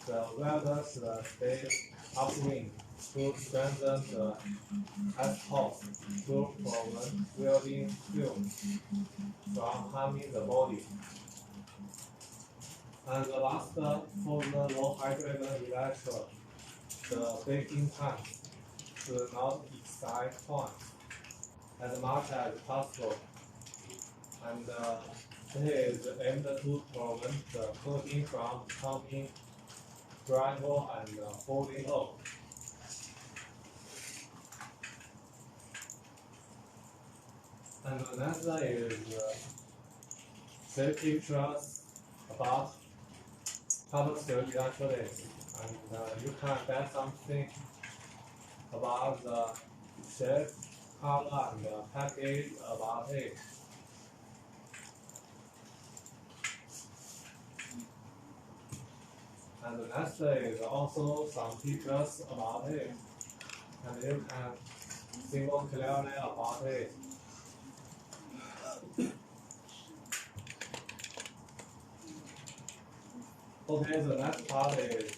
the welder should stay upwind to strengthen the asphalt to prevent welding fumes from harming the body. And the last, for the low hydrogen electrode, the baking time should not exceed 20 as much as possible. And it is aimed to prevent the coating from becoming brittle and falling off. And the next is safety features about carbon steel electrodes. And you can get something about the shape, color, and package about it. And the next is also some features about it, and you can think more clearly about it. Okay, the next part is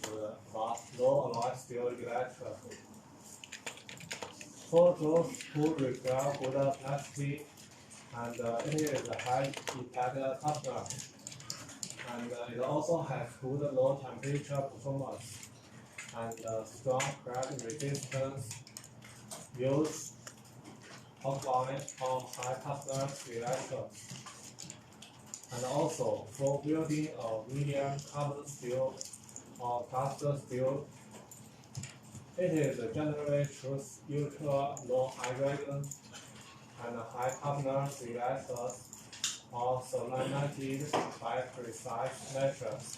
about low alloy steel electrode. For those who require good plastic, and it is a high impact toughness, and it also has good low temperature performance and strong crack resistance. Use offline on high toughness electrodes. And also for building a medium carbon steel or cast steel, it is generally choose ultra low hydrogen and high toughness electrodes or supplemented by precise measures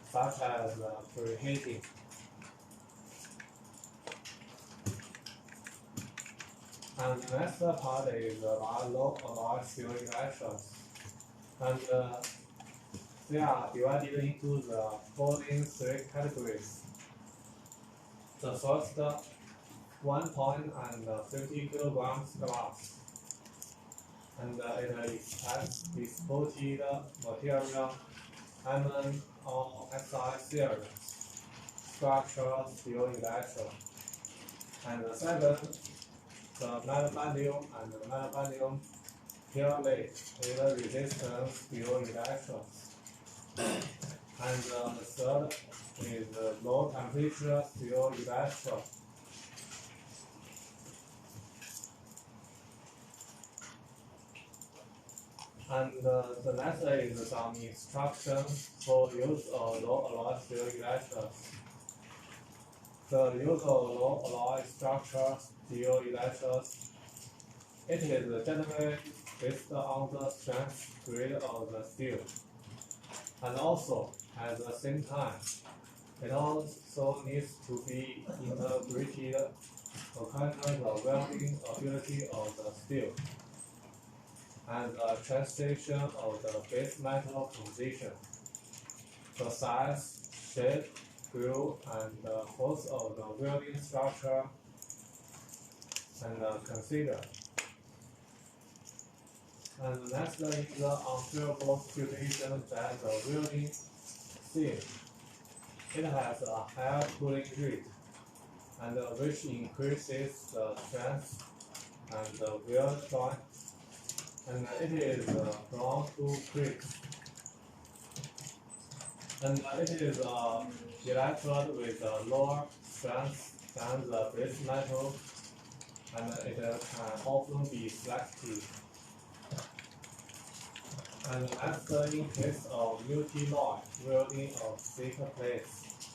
such as preheating. And the next part is about low alloy steel electrodes. And they are divided into the following three categories. The first, 1.50 kilograms glass, and it expects disposed material, iron or oxide series, structural steel electrode. And the second, the molybdenum and the molybdenum purely with resistance steel electrodes. And the third is the low temperature steel electrode. And the next is some instructions for use of low alloy steel electrodes. The use of low alloy structural steel electrodes, it is generally based on the strength grade of the steel. And also, at the same time, it also needs to be integrated according to the welding ability of the steel and the translation of the base metal composition, the size, shape, groove, and the force of the welding structure, and consider. And next is the unfavorable situation that the welding steel. It has a higher cooling rate, and which increases the strength and the weld joint, and it is prone to cracks. And it is an electrode with a lower strength than the base metal, and it can often be selective. And next, in case of multi-alloy welding of thick plates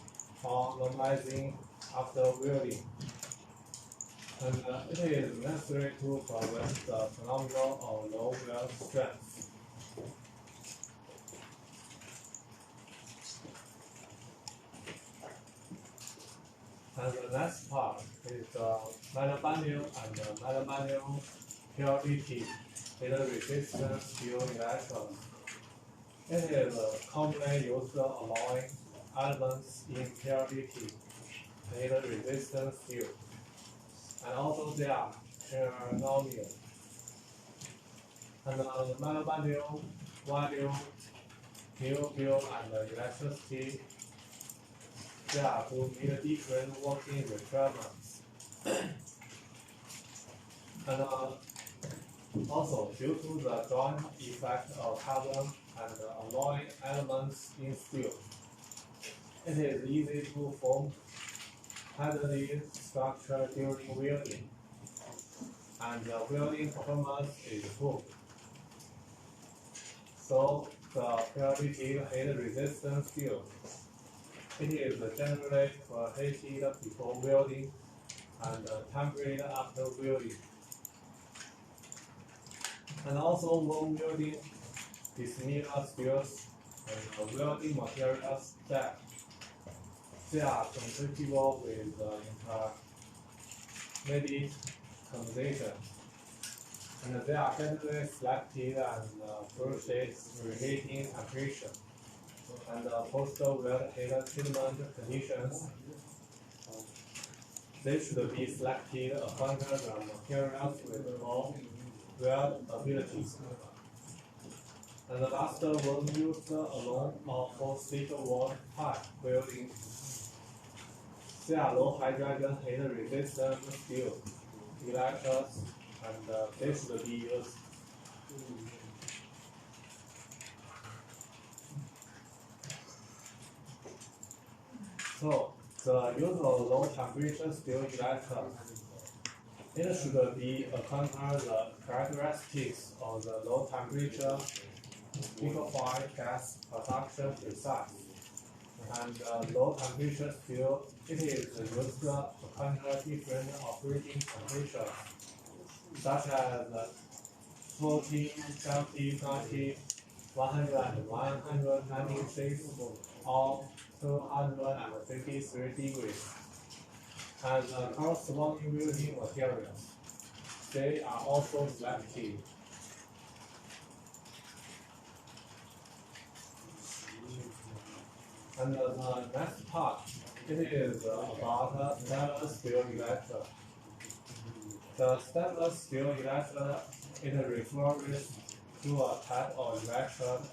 or normalizing after welding, and it is necessary to prevent the phenomenon of low weld strength. And the next part is molybdenum and molybdenum purity with resistance steel electrodes. It is commonly used alloy elements in purity with resistance steel, and also they are chernobyl. And molybdenum, vanadium, neodymium, and electricity They are to meet different working requirements. And also, due to the joint effect of carbon and alloy elements in steel, it is easy to form handling structure during welding, and the welding performance is poor. So, the purity heat resistant steel, it is generally preheated before welding and tempered after welding. And also, when welding dissimilar steels and welding materials that they are compatible with intermediate composition, and they are generally selected and processed reheating temperature and post-weld heat treatment conditions. They should be selected according to the materials with low weld abilities. And the last one used alone or for stick wall pipe welding. They are low hydrogen heat resistant steel electrodes, and they should be used. So, the use of low temperature steel electrode, it should be according to the characteristics of the low temperature liquefied gas production process. And low temperature steel, it is used according to different operating temperatures, such as 40, 70, 90, 100, and 196, or 253 degrees. And the corresponding welding materials, they are also selected. And the next part, it is about stainless steel electrode. The stainless steel electrode, it refers to a type of electrode,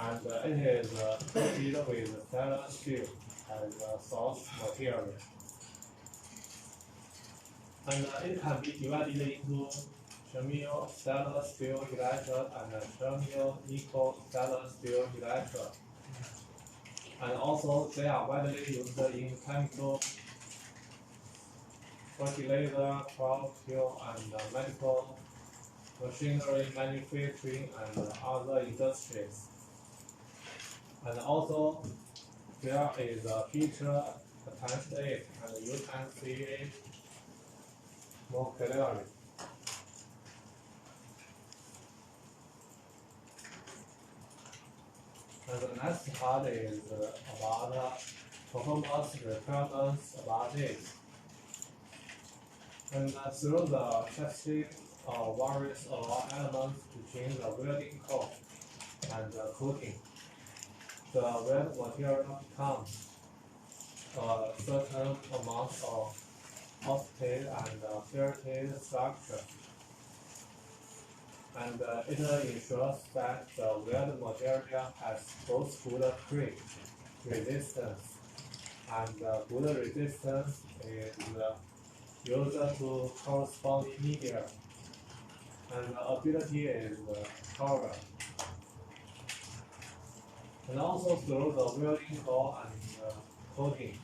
and it is coated with stainless steel as a source material. And it can be divided into terminal stainless steel electrode and terminal nickel stainless steel electrode. And also, they are widely used in chemical, fertilizer, crop care, and medical, machinery manufacturing, and other industries. And also, there is a picture attached to it, and you can see it more clearly. And the next part is about performance requirements about it. And through the testing of various alloy elements to change the welding code and coating, the weld material becomes a certain amount of oscillated and ferrited structure. And it ensures that the weld material has both good creep resistance and good resistance is used to corresponding media, and the ability is covered. And also through the welding core and coating,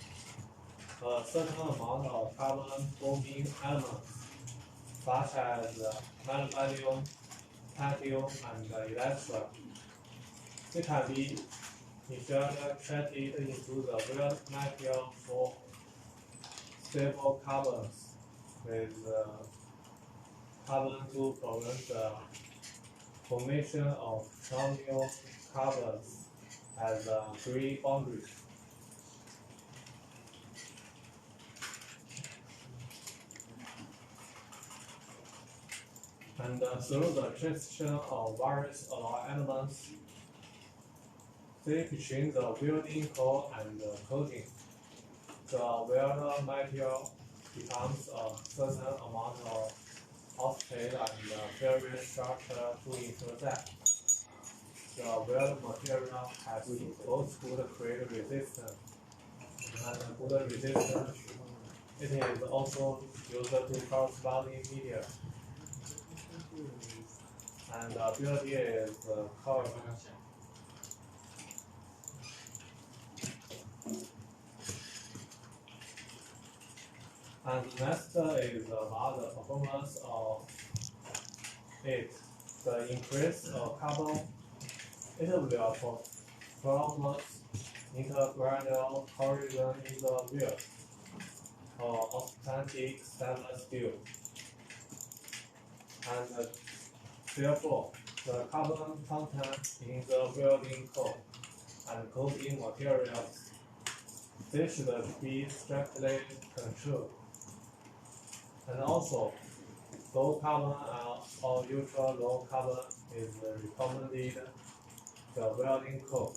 a certain amount of carbon forming elements such as magnesium, titanium, and electron, they can be infiltrated into the weld material for stable carbons with carbon to prevent the formation of terminal carbons as free boundaries. And through the transition of various alloy elements, they between the welding core and the coating, the weld material becomes a certain amount of oscillated and ferrous structure to ensure that the weld material has both good creep resistance and good resistance. It is also used to corresponding media. And the beauty is curve. And next is about the performance of it. The increase of carbon, it will promote intergranular corrosion in the wheel or authentic stainless steel. And therefore, the carbon content in the welding coat and coating materials, they should be strictly controlled. And also, low carbon or ultra low carbon is recommended the welding coat.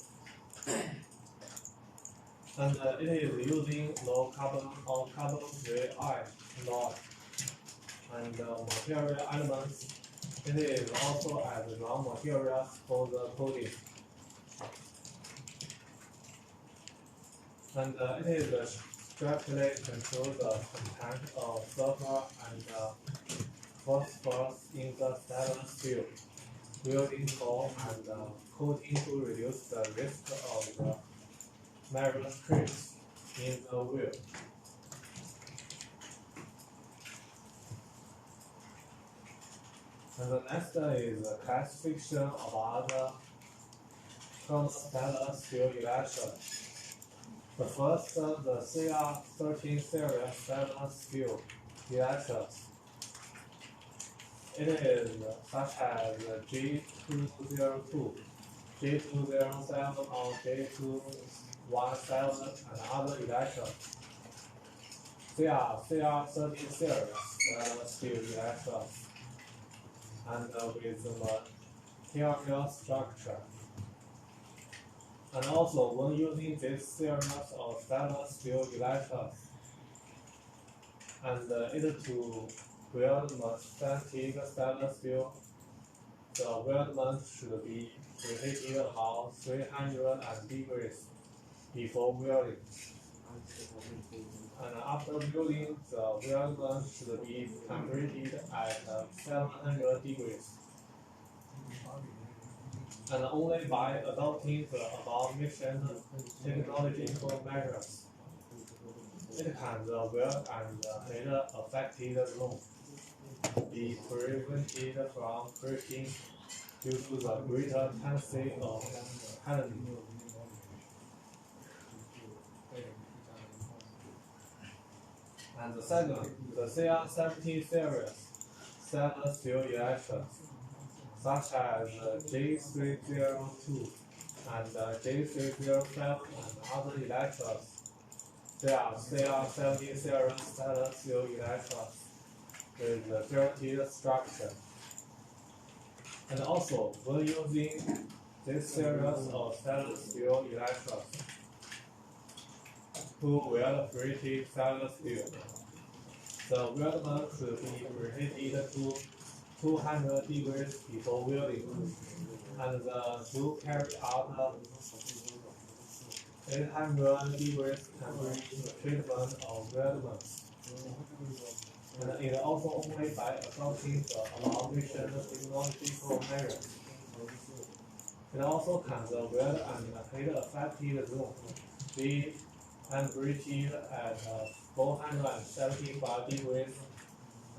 And it is using low carbon or carbon-free alloy. And material elements, it is also as raw materials for the coating. And it is strictly control the content of sulfur and phosphorus in the stainless steel welding coat and coating to reduce the risk of the metal strips in the wheel. And the next is a classification about the stainless steel electrode. The first, the CR13 series stainless steel electrodes. It is such as G202, G207, or G217 and other electrodes. They are CR13 series steel electrodes and with material structure. And also, when using this series of stainless steel electrodes, and it to weld authentic stainless steel, the weldment should be preheated about 300 degrees before welding. And after welding, the weldment should be completed at 700 degrees. And only by adopting the above-mentioned technological measures, it can the weld and heat affected zone be prevented from cracking due to the greater tendency of hardening. And the second, the CR70 series stainless steel electrodes, such as J302 and J305 and other electrodes. They are CR70 series stainless steel electrodes with the guaranteed structure. And also, when using this series of stainless steel electrodes to weld preheated stainless steel, the weldment should be preheated to 200 degrees before welding, and to carry out 800 degrees temperature treatment of weldment. And it also only by adopting the above-mentioned technological measures. It also can the weld and heat affected zone be temperature at 475 degrees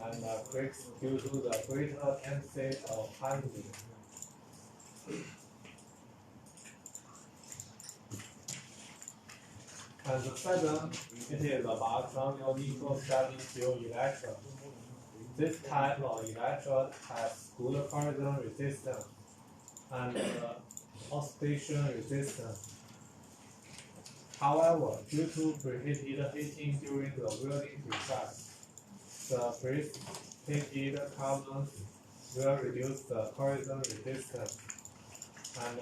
and cracks due to the greater tendency of hardening. And the second, it is about non-unique stainless steel electrode. This type of electrode has good corrosion resistance and oxidation resistance. However, due to preheated heating during the welding process, the preheated carbons will reduce the corrosion resistance and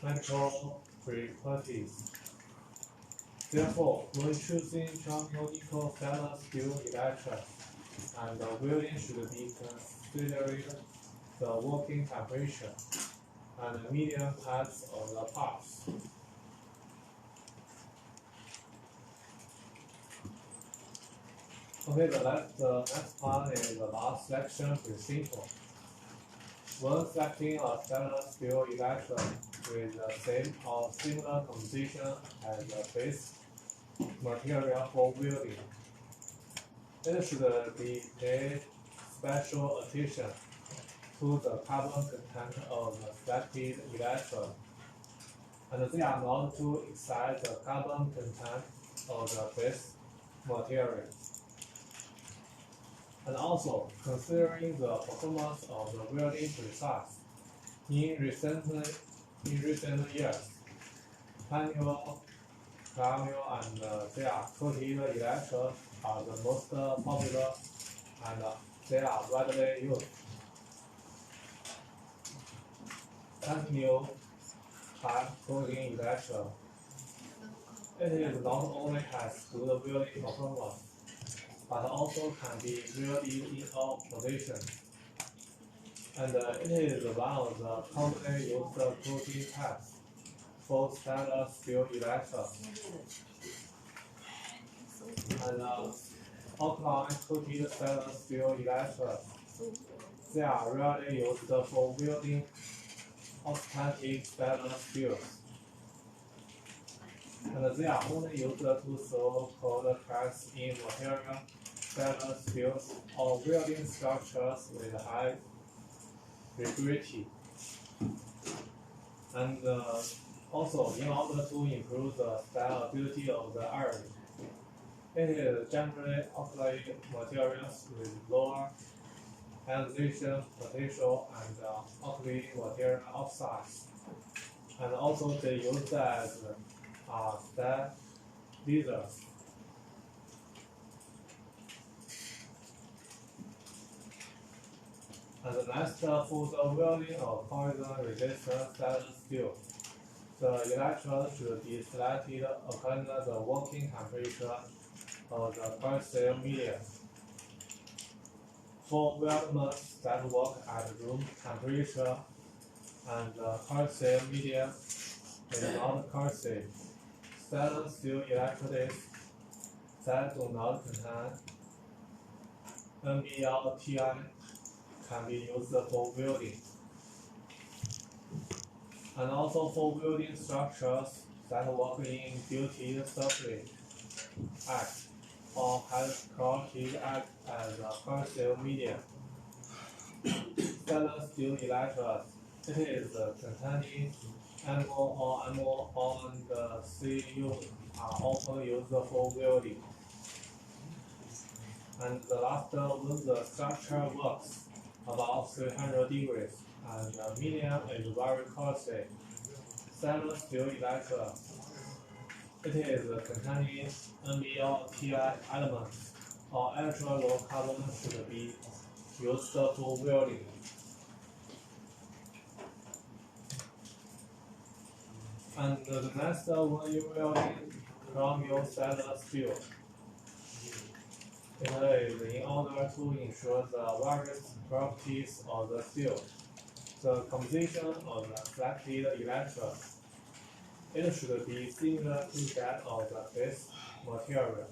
medical properties. Therefore, when choosing non-unique stainless steel electrode, and the welding should be considering the working temperature and the medium height of the parts. Okay, the next part is about selection with simple. When selecting a stainless steel electrode with the same or similar composition as the base material for welding, it should be paid special attention to the carbon content of the selected electrode, and they are not to exceed the carbon content of the base material. And also, considering the performance of the welding process, in recent years, manual, and they are coated electrodes are the most popular, and they are widely used. Manual type coating electrode. It is not only has good welding performance, but also can be welded in all positions. And it is one of the commonly used coating types for stainless steel electrodes. And alkaline coated stainless steel electrodes, they are rarely used for welding authentic stainless steels. And they are only used to so-called cracks in material, stainless steels, or welding structures with high rigidity. And also, in order to improve the stability of the iron, it is generally applied materials with lower ionization potential and alkali material oxides. And also, they use as stabilizers. And next, for the welding of corrosion-resistant stainless steel, the electrode should be selected according to the working temperature of the corrosive media. For weldments that work at room temperature and the corrosive media is not corrosive, stainless steel electrodes that do not contain NBLTI can be used for welding. And also for welding structures that work in duty circuit act or has corrosive act as a corrosive medium. Stainless steel electrodes, it is containing angle or angle on the CU are often used for welding. And the last when the structure works about 300 degrees and the medium is very corrosive. Stainless steel electrode, it is containing NBLTI elements or ultra low carbon should be used for welding. And the next when you welding from your stainless steel, it is in order to ensure the various properties of the steel, the composition of the selected electrode. It should be similar to that of the base material,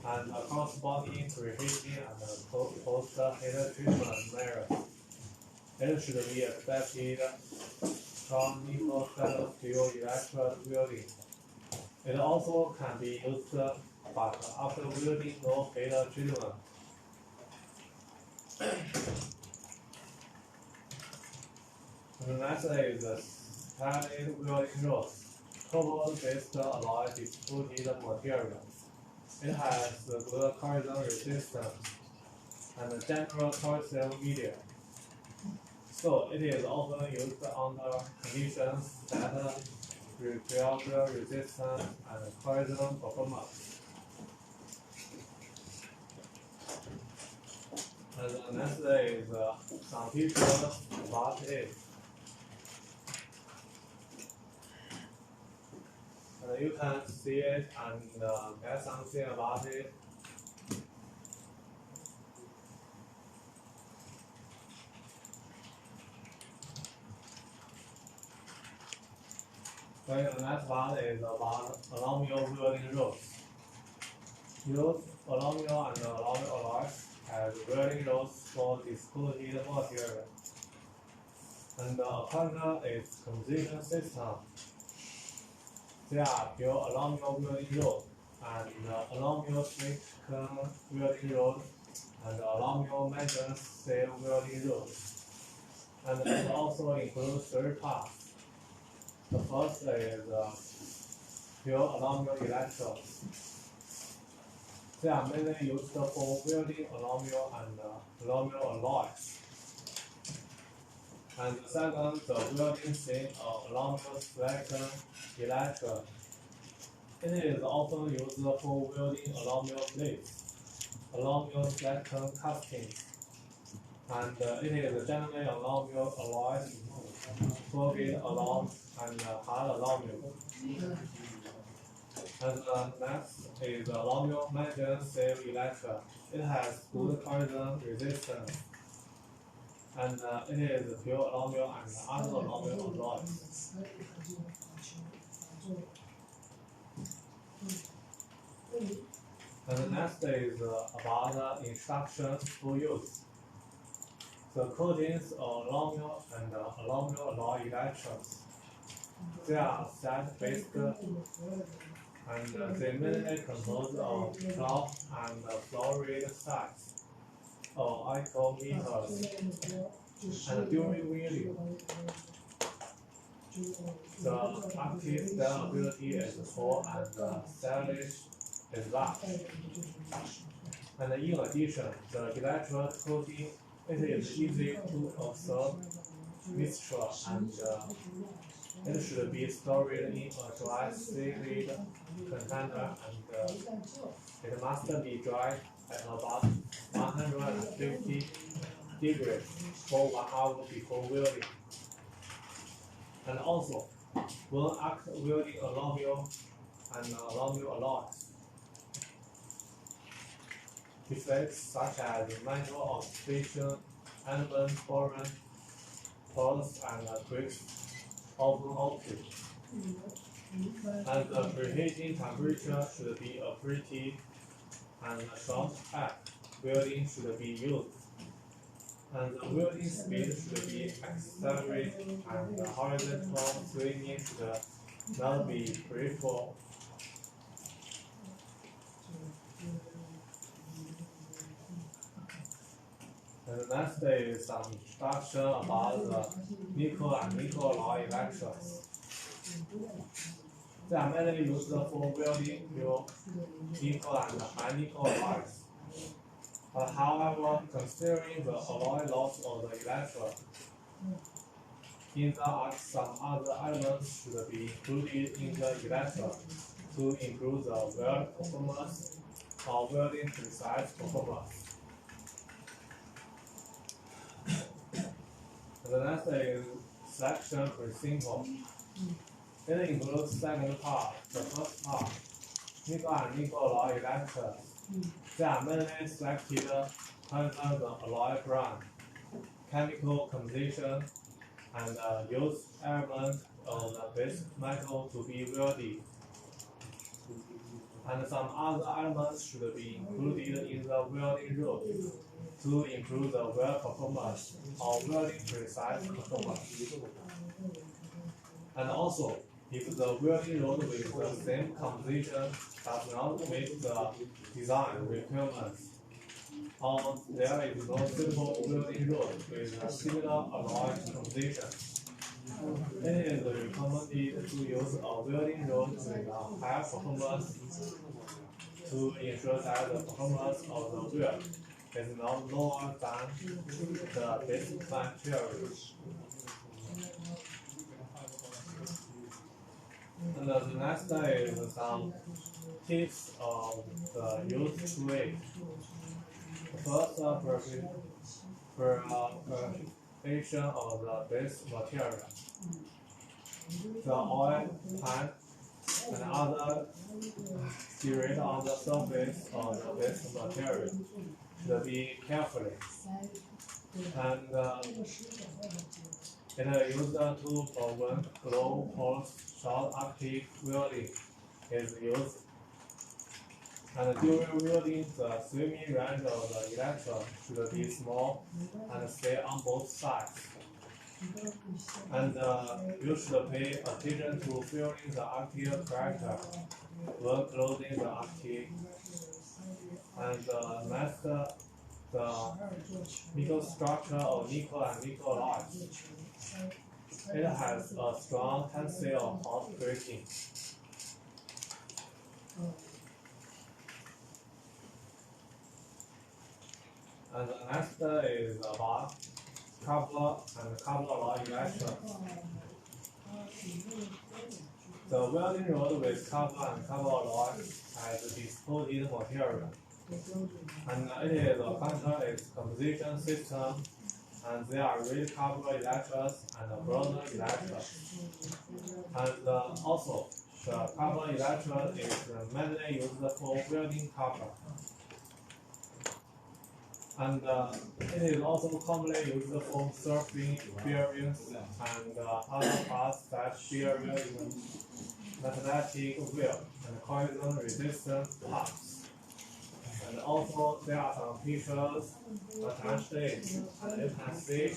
and the corresponding preheating and post-heat treatment measures. It should be expected from nickel stainless steel electrode welding. It also can be used, but after welding no heat treatment. The next is the standard welding rods. Cobalt-based alloy disputed material. It has good corrosion resistance and general corrosive media. So it is often used under conditions that require resistance and corrosion performance. And the next is some features about it. You can see it and get something about it. So the next part is about aluminum welding rods. use aluminum and aluminum alloys as welding rods for discoated material. And a partner is composition system. They are pure aluminum welding rod and aluminum thick welding rod and aluminum magnesium steel welding rod. And it also includes 3 parts. The first is pure aluminum electrodes. They are mainly used for welding aluminum and aluminum alloys. And the second, the welding thin aluminum silicon electrode. It is often used for welding aluminum plates, aluminum silicon castings, and it is generally aluminum alloys, forged aluminum, and hard aluminum. And next is aluminum magnesium steel electrode. It has good corrosion resistance, and it is pure aluminum and other aluminum alloys. And the next is about the instructions for use. The coatings of aluminum and aluminum alloy electrodes. They are set-based and they mainly compose of cloth and fluoride sites or icometers. And during welding, the active stability is poor and stylish is large. And in addition, the electrode coating it is easy to absorb moisture and it should be stored in a dry sealed container and it must be dried at about 150 degrees for 1 hour before welding. And also, when after welding aluminum and aluminum alloys, defects such as metal oxidation, element formation, pores, and cracks often occur. And the preheating temperature should be appropriate and short arc welding should be used. And the welding speed should be accelerated and the horizontal swinging should not be preferred. And the next is some instruction about the nickel and nickel alloy electrodes. They are mainly used for welding pure nickel and high nickel alloys. However, considering the alloy loss of the electrode, in the arc some other elements should be included in the electrode to improve the weld performance or welding precise performance. The next is selection principle. It includes second part. The first part, nickel and nickel alloy electrodes. They are mainly selected under the alloy brand, chemical composition, and use element of the base metal to be welded. And some other elements should be included in the welding rod to improve the weld performance or welding precise performance. And also, if the welding rod with the same composition does not meet the design requirements, or there is no suitable welding rod with a similar alloy composition, it is recommended to use a welding rod with a high performance to ensure that the performance of the weld is not lower than the base material. And the next is some tips of the use to it. First, preparation of the base material. The oil, paint, and other debris on the surface of the base material should be carefully. And it is used to prevent low pulse short active welding is used. And during welding, the swimming range of the electron should be small and stay on both sides. And you should pay attention to filling the active character when closing the active. And next, the microstructure of nickel and nickel alloys. It has a strong tendency of hot breaking. And the next is about copper and copper alloy electrodes. The welding rod with copper and copper alloy has disposed material, and it is a complex composition system, and there are red copper electrodes and brown electrodes. And also, the copper electrode is mainly used for welding copper. And it is also commonly used for surfing bearings and other parts that bear in magnetic wheel and corrosion resistant parts. And also there are some pictures attached to it, and you can see.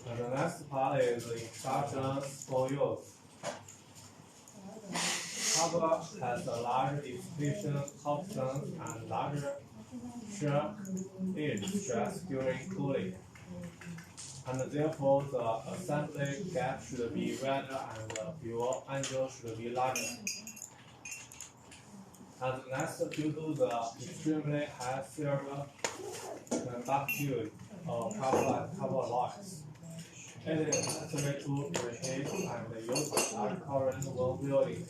And the next part is the instructions for use. Copper has a large dissipation coefficient and larger shock edge stress during cooling, and therefore the assembly gap should be wider and the fuel angle should be larger. And next, due to the extremely high silver conductivity of copper and copper alloys, it is necessary to preheat and use large current when welding.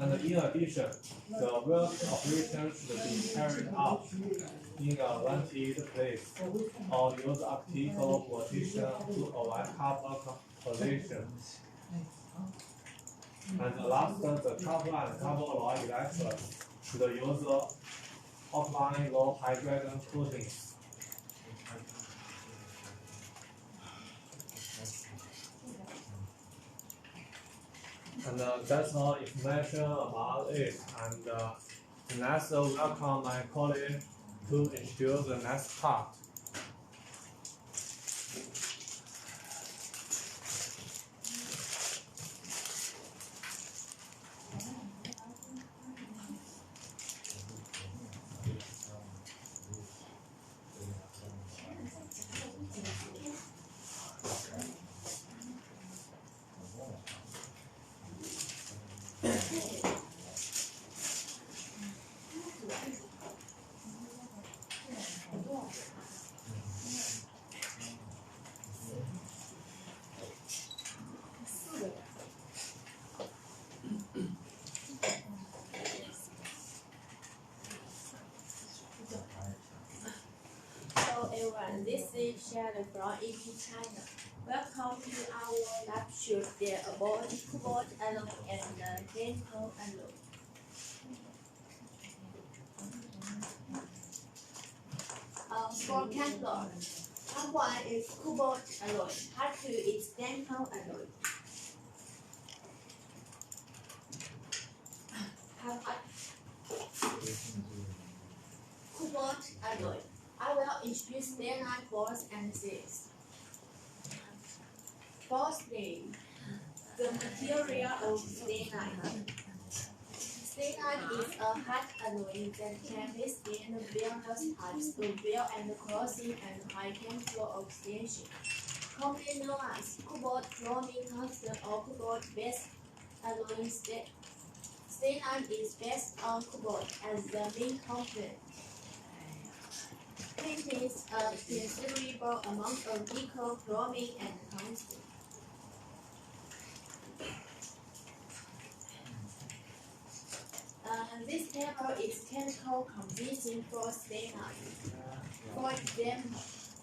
And in addition, the welding operation should be carried out in a vented place or use optical rotation to avoid copper collision. And last, the copper and copper alloy electrodes should use offline low hydrogen coatings. And that's all information about it. And next, welcome my colleague to introduce the next part. Everyone, this is Sharon from EP China. Welcome to our lecture about cobalt alloy and chemical alloy. For catalog, part 1 is cobalt alloy, part 2 is chemical alloy. Cobalt alloy. I will introduce their nine force and series. Firstly, the material of stenite. Stenite is a hard alloy that can withstand various types of wear and corrosion and high chemical oxidation. Commonly known as cobalt bromine tungsten or cobalt-based alloy, stenite is based on cobalt as the main component. Contains a considerable amount of nickel, bromine, and tungsten. This table is chemical composition for stenite. For example,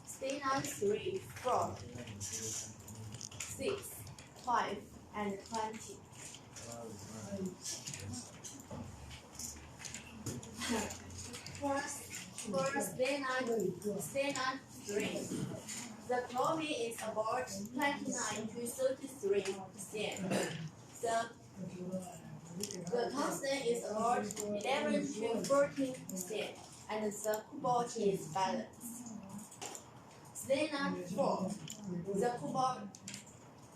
stenite 3, 4, 6, 5, and 20. For stenite 3, The chromium is about 29 to 33%. The tungsten is about 11 to 14%, and the cobalt is balanced. Stellite 4.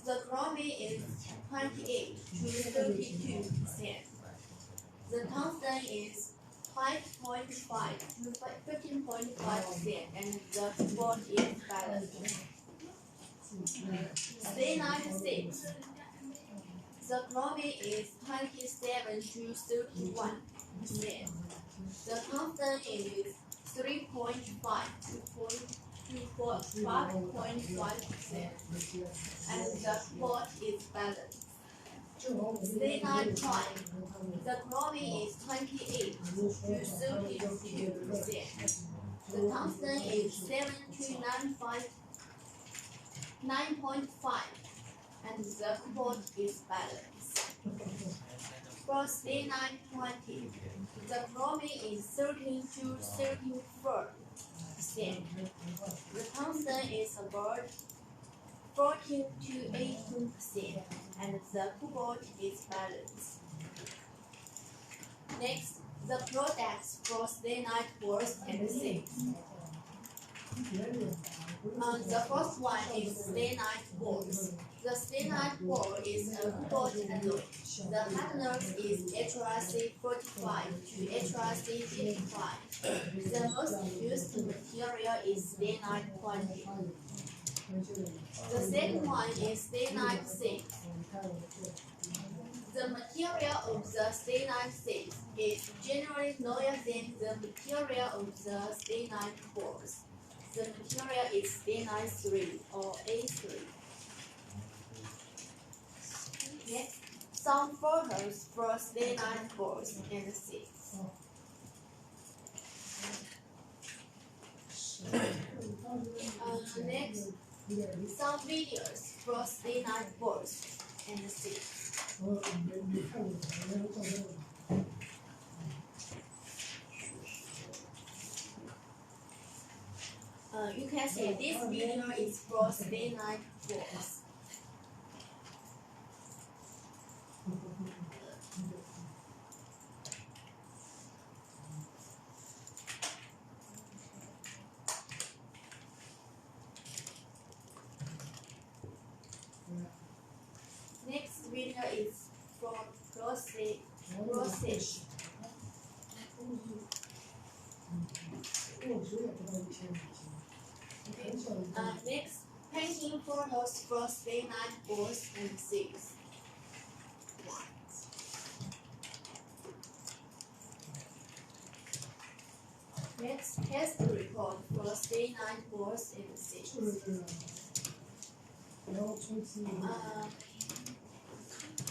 The chromium is 28 to 32%. The tungsten is 5.5 to 15.5%, and the cobalt is balanced. Stellite 6. The chromium is 27 to 31%. The tungsten is 3.5 to 5.5%, and the cobalt is balanced. Stellite 5. The chromium is 28 to 32%. The tungsten is 7 to 9.5, and the cobalt is balanced. For stellite 20, the chromium is 13 to 34%. The tungsten is about 14 to 18%, and the cobalt is balanced. Next, the products for stellite 4 and 6. The first one is stellite 4. The stellite 4 is a cobalt alloy. The hardness is HRC45 to HRC55. The most used material is stellite 20. The second one is stellite 6. The material of the stellite 6 is generally lower than the material of the stellite 4s. The material is stellite 3 or A3. Next, some photos for stellite 4s and 6. Next, some videos for stellite 4s and 6. You can see this video is for stellite 4s. Next video is for process. Next, painting photos for stellite 4s and 6. Next, test report for stellite 4s and 6.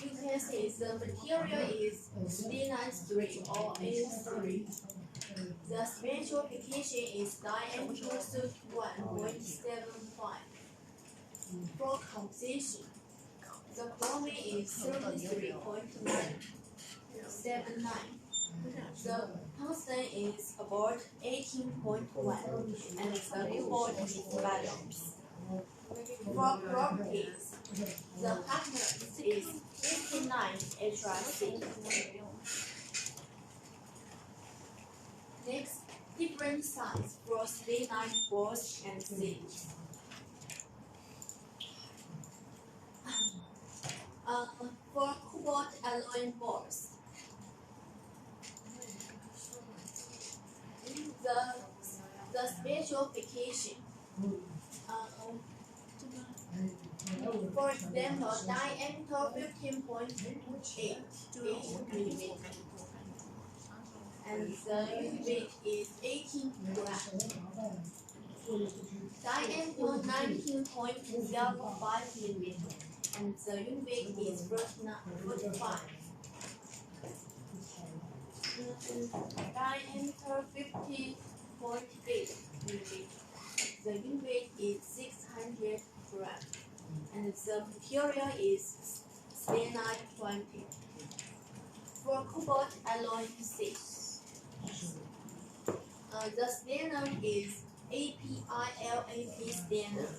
You can see the material is stellite 3 or A3. The specification is diameter 31.75. For composition, the chromium is 33.979. The tungsten is about 18.1, and the cobalt is balanced. For properties, the hardness is 59 HRC. Next, different size for stellite 4s and 6. For cobalt alloy bars, the specification. For example, diameter 15.8 mm, and the unit weight is 18 grams. Diameter 19.05 mm, and the unit weight is 45. Diameter 50.8 mm, the unit weight is 600 grams, and the material is stellite 20. For cobalt alloy 6, the stellite is APILAP standard.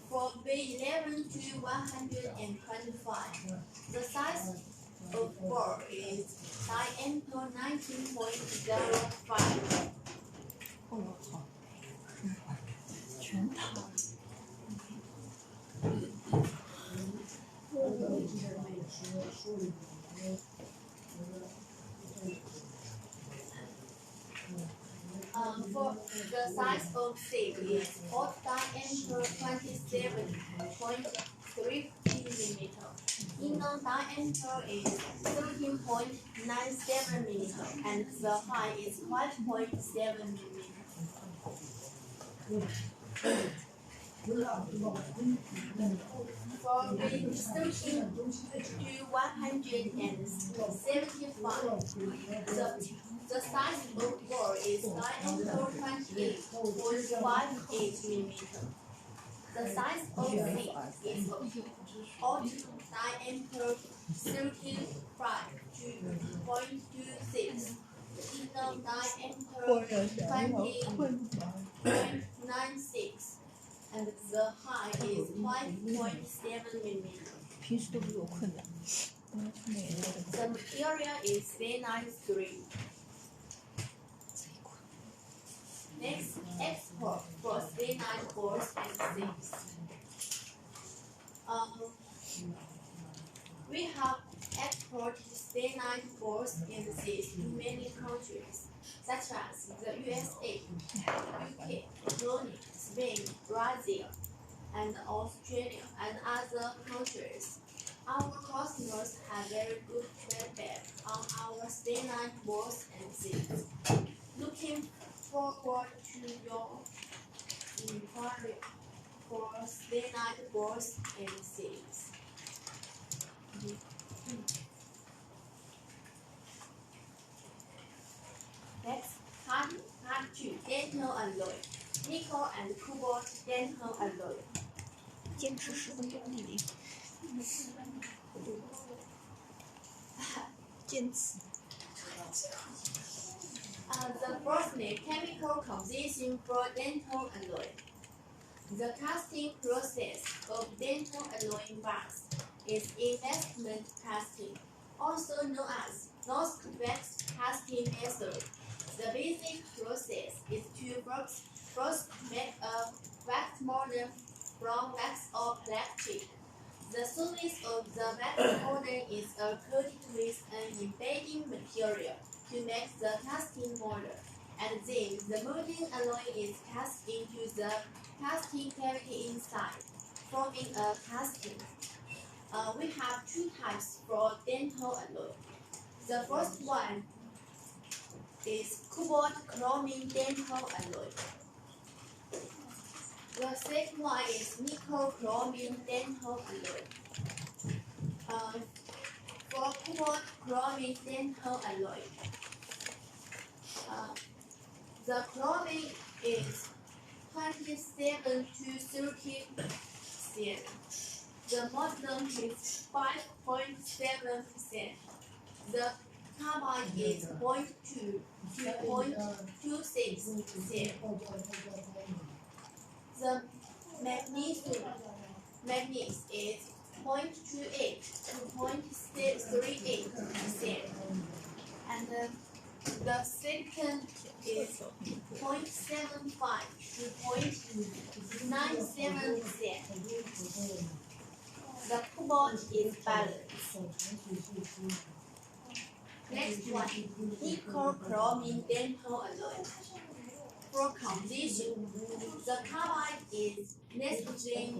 From B11 to 125, the size of bore is diameter 19.05. 我操，全塌了。For the size of seed is hot diameter 27.3 millimeter. Inner diameter is 13.97 millimeter, and the height is 5.7 millimeter. For being 13 to 175, the size of bore is diameter 28.58 millimeter. The size of seed is hot diameter 35.26. Inner diameter 20.96. And the height is 5.7 millimeter. 平时都比我困难。 The material is C93. Next, export for C9 boards and seats. We have exported C9 boards and seats to many countries, such as the USA, UK, Germany, Spain, Brazil, and Australia, and other countries. Our customers have very good feedback on our C9 boards and seats. Looking forward to your inquiry for C9 boards and seats. Next, part 2, dental alloy. Nickel and cobalt dental alloy. 坚持10分钟，弟弟。坚持。 The first name, chemical composition for dental alloy. The casting process of dental alloy bars is investment casting, also known as non-convex casting method. The basic process is to first make a wax molder from wax or plastic. The surface of the wax molder is coated with an embedding material to make the casting molder, and then the molding alloy is cast into the casting cavity inside, forming a casting. We have two types for dental alloy. The first one is cobalt chromium dental alloy. The second one is nickel chromium dental alloy. For cobalt chromium dental alloy, the chromium is 27 to 30%. The molybdenum is 5.7%. The carbide is 0.2 to 0.26%. The magnesium is 0.28 to 0.38%. And the silicon is 0.75 to 0.97%. The cobalt is balanced. Next one, nickel chromium dental alloy. For composition, the carbide is nitrogen